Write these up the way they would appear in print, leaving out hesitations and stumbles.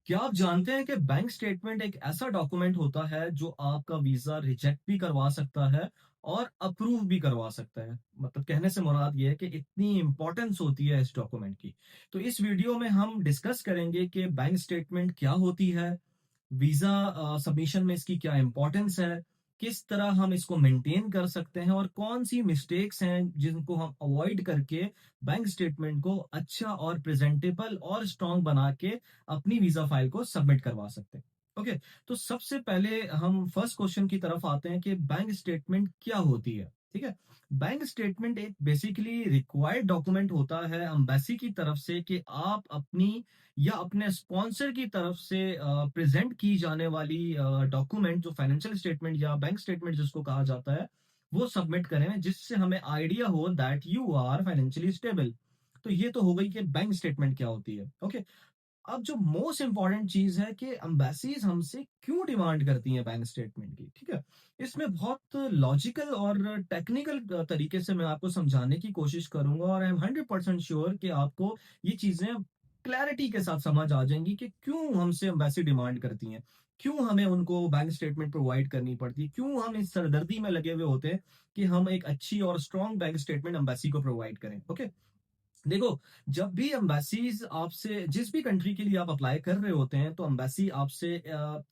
क्या आप जानते हैं कि बैंक स्टेटमेंट एक ऐसा डॉक्यूमेंट होता है जो आपका वीजा रिजेक्ट भी करवा सकता है और अप्रूव भी करवा सकता है। मतलब कहने से मुराद ये है कि इतनी इंपॉर्टेंस होती है इस डॉक्यूमेंट की। तो इस वीडियो में हम डिस्कस करेंगे कि बैंक स्टेटमेंट क्या होती है, वीजा सबमिशन में इसकी क्या इंपॉर्टेंस है, किस तरह हम इसको मेंटेन कर सकते हैं और कौन सी मिस्टेक्स हैं जिनको हम अवॉइड करके बैंक स्टेटमेंट को अच्छा और प्रेजेंटेबल और स्ट्रांग बना के अपनी वीजा फाइल को सबमिट करवा सकते हैं। ओके, तो सबसे पहले हम फर्स्ट क्वेश्चन की तरफ आते हैं कि बैंक स्टेटमेंट क्या होती है। ठीक है, बैंक स्टेटमेंट एक बेसिकली रिक्वायर्ड डॉक्यूमेंट होता है एम्बेसी की तरफ से कि आप अपनी या अपने स्पॉन्सर की तरफ से प्रेजेंट की जाने वाली डॉक्यूमेंट, जो फाइनेंशियल स्टेटमेंट या बैंक स्टेटमेंट जिसको कहा जाता है, वो सबमिट करें जिससे हमें आइडिया हो that you are financially stable. तो ये तो हो गई कि बैंक स्टेटमेंट क्या होती है। ओके, अब जो मोस्ट इंपॉर्टेंट चीज है कि एम्बेसीज हमसे क्यों डिमांड करती हैं बैंक स्टेटमेंट की। ठीक है, इसमें बहुत लॉजिकल और टेक्निकल तरीके से मैं आपको समझाने की कोशिश करूंगा और आई एम 100% श्योर कि आपको ये चीजें क्लैरिटी के साथ समझ आ जाएंगी कि क्यों हमसे एम्बेसी डिमांड करती हैं, क्यों हमें उनको बैंक स्टेटमेंट प्रोवाइड करनी पड़ती है, क्यों हम इस सरदर्दी में लगे हुए होते हैं कि हम एक अच्छी और स्ट्रॉन्ग बैंक स्टेटमेंट एम्बेसी को प्रोवाइड करें। ओके, देखो, जब भी एम्बेसीज आपसे जिस भी कंट्री के लिए आप अप्लाई कर रहे होते हैं तो एम्बेसी आपसे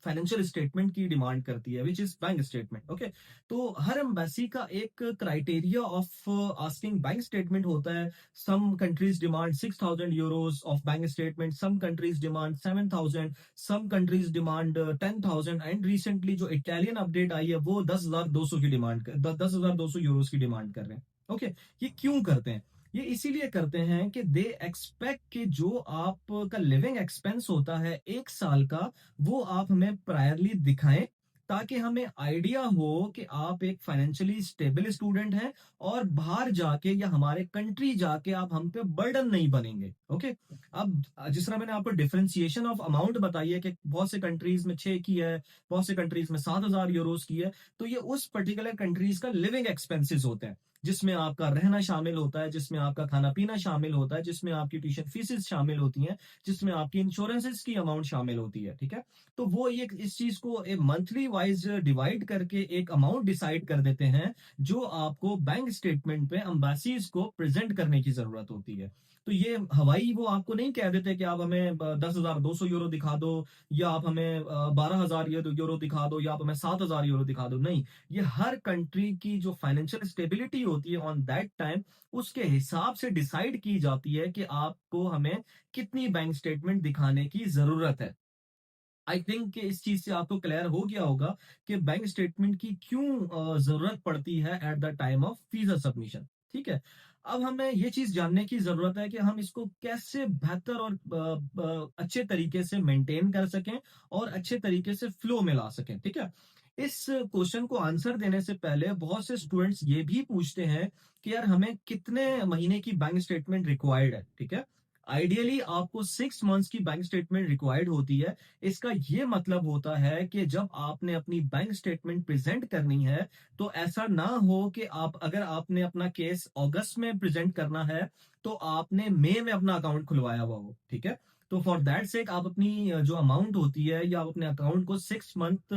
फाइनेंशियल स्टेटमेंट की डिमांड करती है which is bank statement. Okay, तो हर एम्बेसी का एक criteria of asking bank statement होता है। Some countries demand 6,000 euros of bank statement, some countries demand 7,000, some countries demand 10,000 and recently जो इटालियन अपडेट आई है वो 10,200 की डिमांड 10,200 यूरोज की डिमांड कर रहे हैं। ओके, ये क्यों करते हैं? ये इसीलिए करते हैं कि दे एक्सपेक्ट कि जो आपका लिविंग एक्सपेंस होता है एक साल का, वो आप हमें प्रायरली दिखाएं ताकि हमें आइडिया हो कि आप एक फाइनेंशियली स्टेबल स्टूडेंट हैं और बाहर जाके या हमारे कंट्री जाके आप हम पे बर्डन नहीं बनेंगे। ओके, अब जिस तरह मैंने आपको डिफरेंशिएशन ऑफ अमाउंट बताई है कि बहुत से कंट्रीज में 6 की है, बहुत से कंट्रीज में 7,000 यूरोज की है, तो ये उस पर्टिकुलर कंट्रीज का लिविंग एक्सपेंसेस होते हैं, जिसमें आपका रहना शामिल होता है, जिसमें आपका खाना पीना शामिल होता है, जिसमें आपकी ट्यूशन फीसेस शामिल होती हैं, जिसमें आपकी इंश्योरेंसेस की अमाउंट शामिल होती है। ठीक है, तो वो ये इस चीज को एक मंथली वाइज डिवाइड करके एक अमाउंट डिसाइड कर देते हैं जो आपको बैंक स्टेटमेंट पे एम्बेसीज को प्रेजेंट करने की जरूरत होती है। तो ये हवाई वो आपको नहीं कह देते कि आप हमें 10,200 यूरो दिखा दो, या आप हमें 12,000 यूरो दिखा दो, या आप हमें 7,000 यूरो दिखा दो। नहीं, ये हर कंट्री की जो फाइनेंशियल स्टेबिलिटी होती है ऑन दैट टाइम, उसके हिसाब से डिसाइड की जाती है कि आपको हमें कितनी बैंक स्टेटमेंट दिखाने की जरूरत है। आई थिंक कि इस चीज से आपको क्लियर हो गया होगा कि बैंक स्टेटमेंट की क्यों जरूरत पड़ती है at the time of visa submission. ठीक है, अब हमें ये चीज जानने की जरूरत है कि हम इसको कैसे बेहतर और अच्छे तरीके से मेंटेन कर सकें और अच्छे तरीके से फ्लो में ला सकें। ठीक है, इस क्वेश्चन को आंसर देने से पहले बहुत से स्टूडेंट्स ये भी पूछते हैं कि यार हमें कितने महीने की बैंक स्टेटमेंट रिक्वायर्ड है। ठीक है, आइडियली आपको 6 मंथ्स की बैंक स्टेटमेंट रिक्वायर्ड होती है। इसका ये मतलब होता है कि जब आपने अपनी बैंक स्टेटमेंट प्रेजेंट करनी है, तो ऐसा ना हो कि आप अगर आपने अपना केस अगस्त में प्रेजेंट करना है तो आपने मई में अपना अकाउंट खुलवाया हुआ हो। ठीक है, तो फॉर दैट सेक आप अपनी जो अमाउंट होती है या आप अपने अकाउंट को 6 मंथ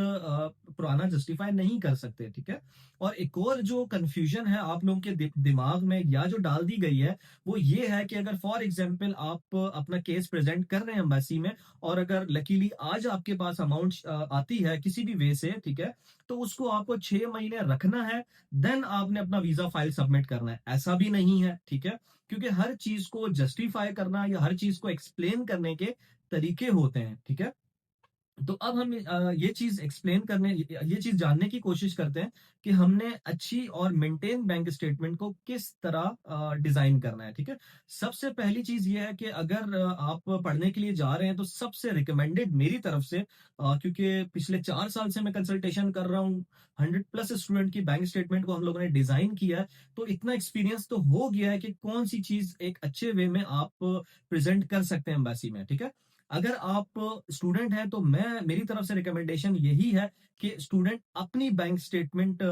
पुराना जस्टिफाई नहीं कर सकते। ठीक है, और एक और जो कंफ्यूजन है आप लोगों के दिमाग में या जो डाल दी गई है, वो ये है कि अगर फॉर एग्जाम्पल आप अपना केस प्रेजेंट कर रहे हैं एम्बेसी में और अगर लकीली आज आपके पास अमाउंट आती है किसी भी वे से, ठीक है, तो उसको आपको 6 महीने रखना है, देन आपने अपना वीजा फाइल सबमिट करना है। ऐसा भी नहीं है। ठीक है, क्योंकि हर चीज को जस्टिफाई करना या हर चीज को एक्सप्लेन करने के तरीके होते हैं। ठीक है, तो अब हम ये चीज एक्सप्लेन करने, ये चीज जानने की कोशिश करते हैं कि हमने अच्छी और मेंटेन बैंक स्टेटमेंट को किस तरह डिजाइन करना है। ठीक है, सबसे पहली चीज ये है कि अगर आप पढ़ने के लिए जा रहे हैं तो सबसे रिकमेंडेड मेरी तरफ से, क्योंकि पिछले 4 साल से मैं कंसल्टेशन कर रहा हूँ, 100+ स्टूडेंट की बैंक स्टेटमेंट को हम लोगों ने डिजाइन किया है, तो इतना एक्सपीरियंस तो हो गया है कि कौन सी चीज एक अच्छे वे में आप प्रेजेंट कर सकते हैं एम्बेसी में। ठीक है, अगर आप स्टूडेंट हैं तो मैं मेरी तरफ से रिकमेंडेशन यही है कि स्टूडेंट अपनी बैंक स्टेटमेंट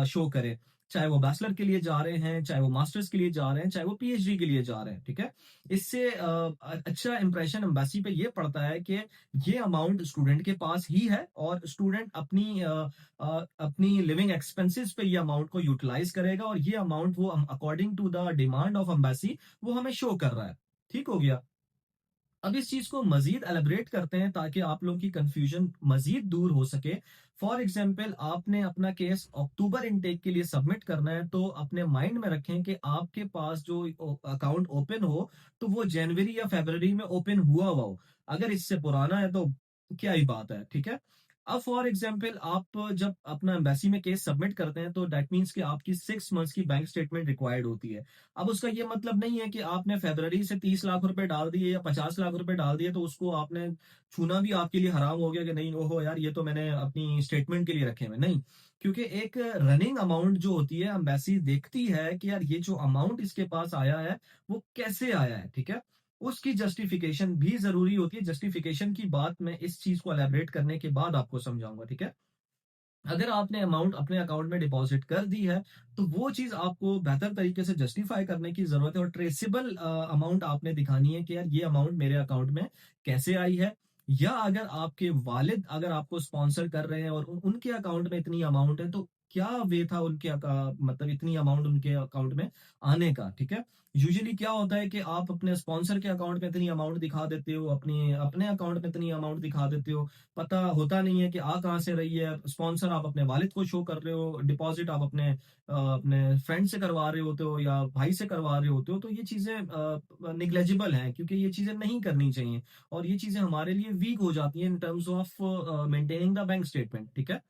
शो करे, चाहे वो बैचलर के लिए जा रहे हैं, चाहे वो मास्टर्स के लिए जा रहे हैं, चाहे वो पीएचडी के लिए जा रहे हैं, ठीक है? इससे अच्छा इंप्रेशन एम्बेसी पे ये पड़ता है कि ये अमाउंट स्टूडेंट के पास ही है और स्टूडेंट अपनी लिविंग एक्सपेंसेस पे ये अमाउंट को यूटिलाइज करेगा और ये अमाउंट वो according to the demand of embassy वो हमें शो कर रहा है। ठीक हो गया? अब इस चीज को मजीद एलिब्रेट करते हैं ताकि आप लोगों की कंफ्यूजन मजीद दूर हो सके। फॉर एग्जाम्पल, आपने अपना केस अक्टूबर इनटेक के लिए सबमिट करना है, तो अपने माइंड में रखें कि आपके पास जो अकाउंट ओपन हो तो वो जनवरी या फरवरी में ओपन हुआ हो। अगर इससे पुराना है तो क्या ही बात है, ठीक है? अब फॉर एग्जाम्पल, आप जब अपना एम्बेसी में केस सबमिट करते हैं तो दैट मीन्स कि आपकी 6 मंथ्स की बैंक स्टेटमेंट रिक्वायर्ड होती है। अब उसका ये मतलब नहीं है कि आपने फरवरी से 30 लाख रुपए डाल दिए या 50 लाख रुपए डाल दिए तो उसको आपने छूना भी आपके लिए हराम हो गया कि नहीं, ओहो यार ये तो मैंने अपनी स्टेटमेंट के लिए रखे हुए नहीं। क्योंकि एक रनिंग अमाउंट जो होती है, एम्बेसी देखती है कि यार ये जो अमाउंट इसके पास आया है वो कैसे आया है, ठीक है? उसकी जस्टिफिकेशन भी जरूरी होती है। जस्टिफिकेशन की बात मैं इस चीज को एलैबोरेट करने के बाद आपको समझाऊंगा, ठीक है? अगर आपने अमाउंट अपने अकाउंट में डिपॉजिट कर दी है तो वो चीज आपको बेहतर तरीके से जस्टिफाई करने की जरूरत है और ट्रेसेबल अमाउंट आपने दिखानी है कि यार ये अमाउंट मेरे अकाउंट में कैसे आई है। या अगर आपके वालिद अगर आपको स्पॉन्सर कर रहे हैं और उनके अकाउंट में इतनी अमाउंट है तो क्या वे था उनके मतलब इतनी अमाउंट उनके अकाउंट में आने का, ठीक है? यूजुअली क्या होता है कि आप अपने स्पॉन्सर के अकाउंट में इतनी अमाउंट दिखा देते हो, अपने अपने अकाउंट में इतनी अमाउंट दिखा देते हो, पता होता नहीं है कि आ कहाँ से रही है। स्पॉन्सर आप अपने वालिद को शो कर रहे हो, डिपॉजिट आप अपने फ्रेंड से करवा रहे होते हो या भाई से करवा रहे होते हो, तो ये चीजें निग्लेजिबल हैं क्योंकि ये चीजें नहीं करनी चाहिए और ये चीजें हमारे लिए वीक हो जाती हैं in terms of maintaining the bank statement, ठीक है?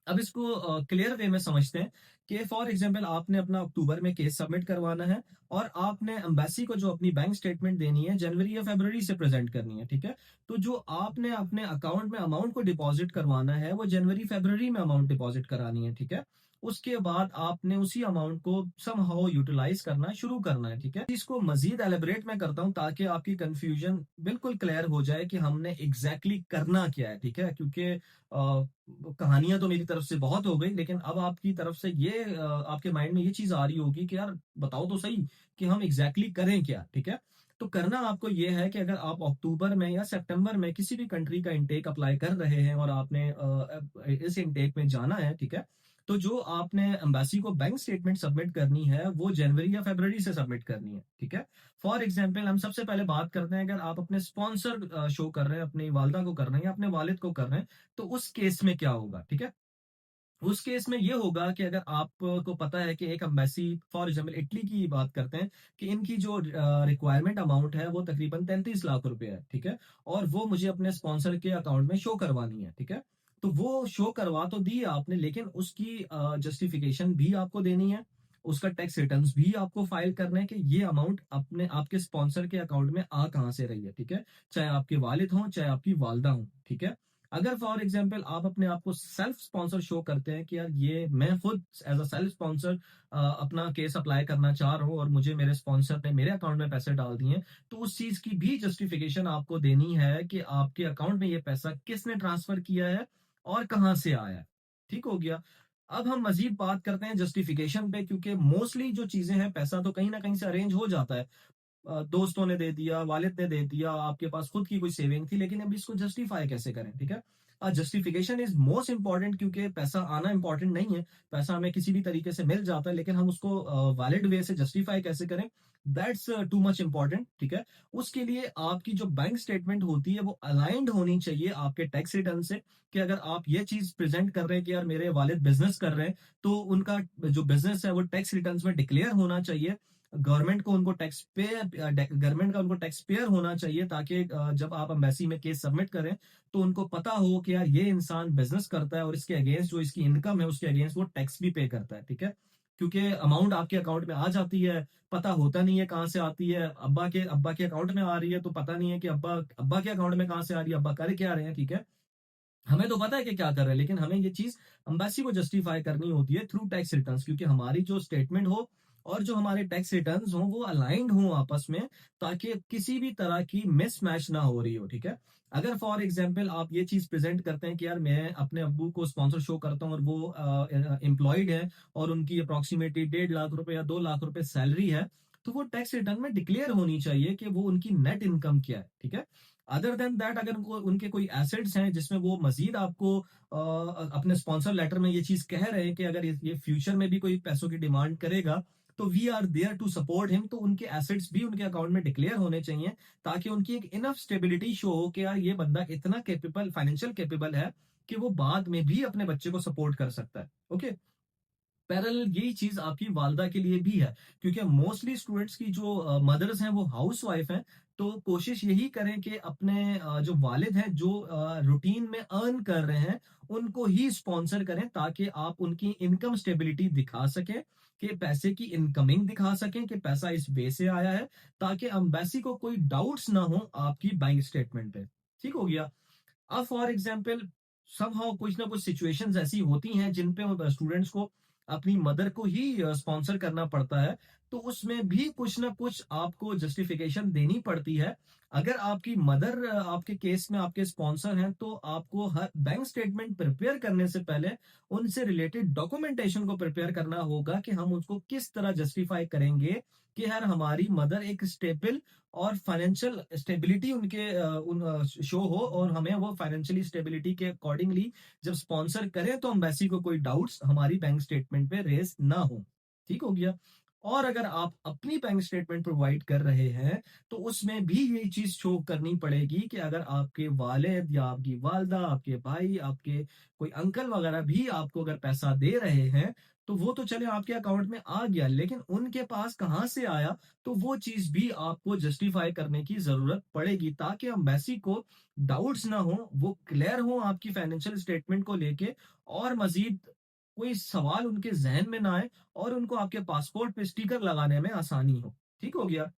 अब इसको क्लियर वे में समझते हैं कि फॉर एग्जांपल आपने अपना अक्टूबर में केस सबमिट करवाना है और आपने एम्बेसी को जो अपनी बैंक स्टेटमेंट देनी है जनवरी या फरवरी से प्रेजेंट करनी है, ठीक है? तो जो आपने अपने अकाउंट में अमाउंट को डिपॉजिट करवाना है वो जनवरी फरवरी में अमाउंट डिपॉजिट करानी है, ठीक है? उसके बाद आपने उसी अमाउंट को समहाउ यूटिलाइज करना शुरू करना है, ठीक है? इसको मजीद एलिब्रेट मैं करता हूं ताकि आपकी कंफ्यूजन बिल्कुल क्लियर हो जाए कि हमने एग्जैक्टली करना क्या है, ठीक है? क्योंकि कहानियां तो मेरी तरफ से बहुत हो गई, लेकिन अब आपकी तरफ से ये आपके माइंड में ये चीज आ रही होगी कि यार बताओ तो सही कि हम एग्जैक्टली करें क्या, ठीक है? तो करना आपको ये है कि अगर आप अक्टूबर में या सितंबर में किसी भी कंट्री का इनटेक अप्लाई कर रहे हैं और आपने इस इनटेक में जाना है, ठीक है? तो जो आपने एम्बेसी को बैंक स्टेटमेंट सबमिट करनी है वो जनवरी या फरवरी से सबमिट करनी है, ठीक है? फॉर एग्जाम्पल, हम सबसे पहले बात करते हैं, अगर आप अपने स्पॉन्सर शो कर रहे हैं, अपनी वालदा को कर रहे हैं या अपने वालिद को कर रहे हैं, तो उस केस में क्या होगा, ठीक है? उस केस में ये होगा कि अगर आपको पता है कि एक एम्बेसी, फॉर एग्जाम्पल इटली की बात करते हैं, कि इनकी जो रिक्वायरमेंट अमाउंट है वो तकरीबन 33 लाख रुपए है, ठीक है? और वो मुझे अपने स्पॉन्सर के अकाउंट में शो करवानी है, ठीक है? तो वो शो करवा तो दी आपने, लेकिन उसकी जस्टिफिकेशन भी आपको देनी है। उसका टैक्स रिटर्न्स भी आपको फाइल करना है कि ये अमाउंट अपने आपके स्पॉन्सर के अकाउंट में आ कहाँ से रही है, ठीक है? चाहे आपके वालिद हों चाहे आपकी वालदा हों, ठीक है? अगर फॉर एग्जाम्पल आप अपने आप को सेल्फ स्पॉन्सर शो करते हैं कि यार ये मैं खुद एज अ सेल्फ स्पॉन्सर अपना केस अप्लाई करना चाह रहा हूँ और मुझे मेरे स्पॉन्सर ने मेरे अकाउंट में पैसे डाल दिए हैं, तो उस चीज की भी जस्टिफिकेशन आपको देनी है कि आपके अकाउंट में ये पैसा किसने ट्रांसफर किया है और कहाँ से आया है। ठीक हो गया? अब हम मजीद बात करते हैं जस्टिफिकेशन पे, क्योंकि मोस्टली जो चीजें हैं पैसा तो कहीं ना कहीं से अरेंज हो जाता है। दोस्तों ने दे दिया, वालिद ने दे दिया, आपके पास खुद की कोई सेविंग थी, लेकिन अब इसको जस्टिफाई कैसे करें, ठीक है? जस्टिफिकेशन इज मोस्ट इंपॉर्टेंट, क्योंकि पैसा आना इंपॉर्टेंट नहीं है। पैसा हमें किसी भी तरीके से मिल जाता है, लेकिन हम उसको वैलिड वे से जस्टिफाई कैसे करें, दैट्स टू मच इंपॉर्टेंट, ठीक है? उसके लिए आपकी जो बैंक स्टेटमेंट होती है वो अलाइंड होनी चाहिए आपके टैक्स रिटर्न से। कि अगर आप ये चीज प्रेजेंट कर रहे हैं कि यार मेरे वालिद बिजनेस कर रहे हैं, तो उनका जो बिजनेस है वो टैक्स रिटर्न में डिक्लेयर होना चाहिए। गवर्नमेंट का उनको टैक्स पेयर होना चाहिए, ताकि जब आप अम्बेसी में केस सबमिट करें तो उनको पता हो कि यार ये इंसान बिजनेस करता है और इसके अगेंस्ट जो इसकी इनकम है उसके अगेंस्ट वो टैक्स भी पे करता है, ठीक है? क्योंकि अमाउंट आपके अकाउंट में आ जाती है, पता होता नहीं है कहाँ से आती है। अब्बा के अकाउंट में आ रही है तो पता नहीं है कि अब्बा अब्बा के अकाउंट में कहाँ से आ रही है, अब्बा कर क्या रहे हैं, ठीक है? हमें तो पता है कि क्या कर रहे हैं, लेकिन हमें ये चीज अम्बेसी को जस्टिफाई करनी होती है थ्रू टैक्स रिटर्न्स, क्योंकि हमारी जो स्टेटमेंट हो और जो हमारे टैक्स रिटर्न्स हों वो अलाइन्ड हों आपस में, ताकि किसी भी तरह की मिसमैच ना हो रही हो, ठीक है? अगर फॉर एग्जांपल आप ये चीज़ प्रेज़ेंट करते हैं कि यार मैं अपने अब्बू को स्पॉन्सर शो करता हूँ और वो एम्प्लॉयड है और उनकी अप्रॉक्सिमेटली 1.5 लाख रुपए या 2 लाख रुपए सैलरी है, तो वो टैक्स रिटर्न में डिक्लेयर होनी चाहिए कि वो उनकी नेट इनकम क्या है, ठीक है? अदर देन दैट अगर उनको उनके कोई एसेट्स हैं जिसमें वो मज़ीद आपको अपने स्पॉन्सर लेटर में ये चीज़ कह रहे हैं कि अगर ये फ्यूचर में भी कोई पैसों की डिमांड करेगा, तो we are there to support him, तो उनके एसेट्स भी उनके अकाउंट में डिक्लेयर होने चाहिए, ताकि उनकी एक इनफ स्टेबिलिटी शो हो कि यार ये बंदा इतना कैपेबल, फाइनेंशियल कैपेबल है कि वो बाद में भी अपने बच्चे को सपोर्ट कर सकता है। ओके? पैरेलल यही चीज आपकी वालदा के लिए भी है, क्योंकि मोस्टली स्टूडेंट्स की जो मदर्स हैं वो हाउस वाइफ हैं, तो कोशिश यही करें कि अपने जो वालिद हैं जो रूटीन में अर्न कर रहे हैं उनको ही स्पॉन्सर करें, ताकि आप उनकी इनकम स्टेबिलिटी दिखा सकें, कि पैसे की इनकमिंग दिखा सकें कि पैसा इस वे से आया है, ताकि एम्बेसी को कोई डाउट्स ना हो आपकी बैंक स्टेटमेंट पे। ठीक हो गया? अब फॉर एग्जाम्पल समहाउ कुछ ना कुछ सिचुएशंस ऐसी होती हैं जिन पे स्टूडेंट्स को अपनी मदर को ही स्पॉन्सर करना पड़ता है, तो उसमें भी कुछ ना कुछ आपको जस्टिफिकेशन देनी पड़ती है। अगर आपकी मदर आपके केस में आपके स्पॉन्सर हैं, तो आपको हर बैंक स्टेटमेंट प्रिपेयर करने से पहले उनसे रिलेटेड डॉक्यूमेंटेशन को प्रिपेयर करना होगा कि हम उसको किस तरह जस्टिफाई करेंगे कि यार हमारी मदर एक स्टेबल और फाइनेंशियल स्टेबिलिटी उनके शो हो, और हमें वो फाइनेंशियली स्टेबिलिटी के अकॉर्डिंगली जब स्पॉन्सर करें तो एम्बेसी को कोई डाउट्स हमारी बैंक स्टेटमेंट पे रेज ना हो। ठीक हो गया? और अगर आप अपनी बैंक स्टेटमेंट प्रोवाइड कर रहे हैं, तो उसमें भी यही चीज शो करनी पड़ेगी कि अगर आपके वालिद या आपकी वालदा, आपके भाई, आपके कोई अंकल वगैरह भी आपको अगर पैसा दे रहे हैं, तो वो तो चले आपके अकाउंट में आ गया, लेकिन उनके पास कहाँ से आया, तो वो चीज भी आपको जस्टिफाई करने की जरूरत पड़ेगी, ताकि एम्बेसी को डाउट्स ना हो, वो क्लियर हो आपकी फाइनेंशियल स्टेटमेंट को लेके, और मजीद कोई सवाल उनके जहन में ना आए, और उनको आपके पासपोर्ट पे स्टिकर लगाने में आसानी हो। ठीक हो गया?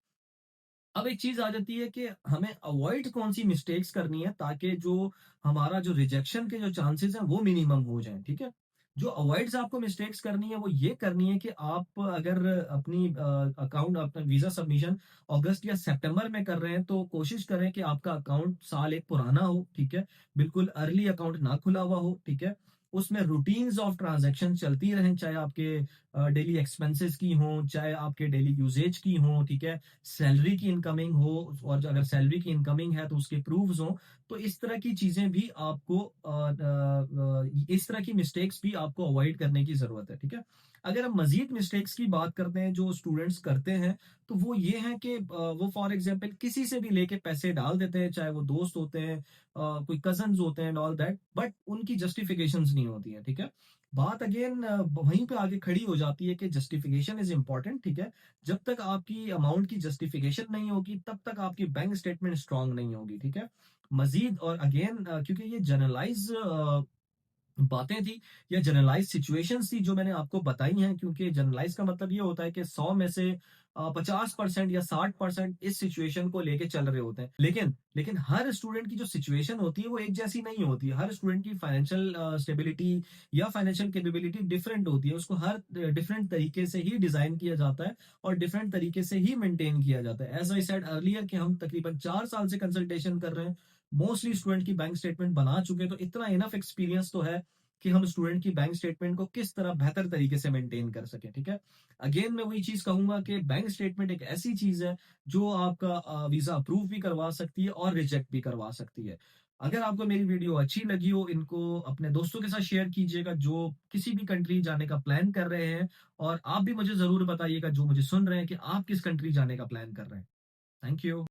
अब एक चीज आ जाती है कि हमें अवॉइड कौन सी मिस्टेक्स करनी है, ताकि जो हमारा जो रिजेक्शन के जो चांसेस हैं वो मिनिमम हो जाएं, ठीक है? जो अवॉइड्स आपको मिस्टेक्स करनी है वो ये करनी है कि आप अगर अपनी अकाउंट, अपना वीजा सबमिशन अगस्त या सितंबर में कर रहे हैं, तो कोशिश करें कि आपका अकाउंट साल एक पुराना हो, ठीक है? बिल्कुल अर्ली अकाउंट ना खुला हुआ हो, ठीक है? उसमें रूटीन्स ऑफ ट्रांजैक्शन चलती रहें, चाहे आपके डेली एक्सपेंसेस की हों, चाहे आपके डेली यूजेज की हों, ठीक है? सैलरी की इनकमिंग हो, और जो अगर सैलरी की इनकमिंग है तो उसके प्रूफ्स हो, तो इस तरह की चीजें भी आपको इस तरह की मिस्टेक्स भी आपको अवॉइड करने की जरूरत है, ठीक है? अगर हम मजीद मिस्टेक्स की बात करते हैं जो स्टूडेंट्स करते हैं, तो वो ये है कि वो फॉर एग्जांपल किसी से भी लेके पैसे डाल देते हैं, चाहे वो दोस्त होते हैं, कोई कजन्स होते हैं, ऑल दैट, बट उनकी जस्टिफिकेशंस नहीं होती है, ठीक है? बात अगेन वहीं पे आगे खड़ी हो जाती है कि जस्टिफिकेशन इज इंपॉर्टेंट, ठीक है? जब तक आपकी अमाउंट की जस्टिफिकेशन नहीं होगी, तब तक आपकी बैंक स्टेटमेंट स्ट्रांग नहीं होगी, ठीक है? मजीद और अगेन क्योंकि ये जनरलाइज बातें थी या जनरलाइज सिचुएशंस थी जो मैंने आपको बताई हैं, क्योंकि जनरलाइज का मतलब ये होता है कि 100 में से 50% या 60% इस सिचुएशन को लेके चल रहे होते हैं, लेकिन लेकिन हर स्टूडेंट की जो सिचुएशन होती है वो एक जैसी नहीं होती है। हर स्टूडेंट की फाइनेंशियल स्टेबिलिटी या फाइनेंशियल कैपेबिलिटी डिफरेंट होती है, उसको हर डिफरेंट तरीके से ही डिजाइन किया जाता है और डिफरेंट तरीके से ही मेंटेन किया जाता है। एज आई सेड अर्लियर कि हम तकरीबन 4 साल से कंसल्टेशन कर रहे हैं, मोस्टली स्टूडेंट की बैंक स्टेटमेंट बना चुके हैं, तो इतना इनफ एक्सपीरियंस तो है कि हम स्टूडेंट की बैंक स्टेटमेंट को किस तरह बेहतर तरीके से मेंटेन कर सकें, ठीक है? अगेन मैं वही चीज कहूंगा कि बैंक स्टेटमेंट एक ऐसी चीज है जो आपका वीजा अप्रूव भी करवा सकती है और रिजेक्ट भी करवा सकती है। अगर आपको मेरी वीडियो अच्छी लगी हो, इनको अपने दोस्तों के साथ शेयर कीजिएगा जो किसी भी कंट्री जाने का प्लान कर रहे हैं, और आप भी मुझे जरूर बताइएगा जो मुझे सुन रहे हैं कि आप किस कंट्री जाने का प्लान कर रहे हैं। Thank you.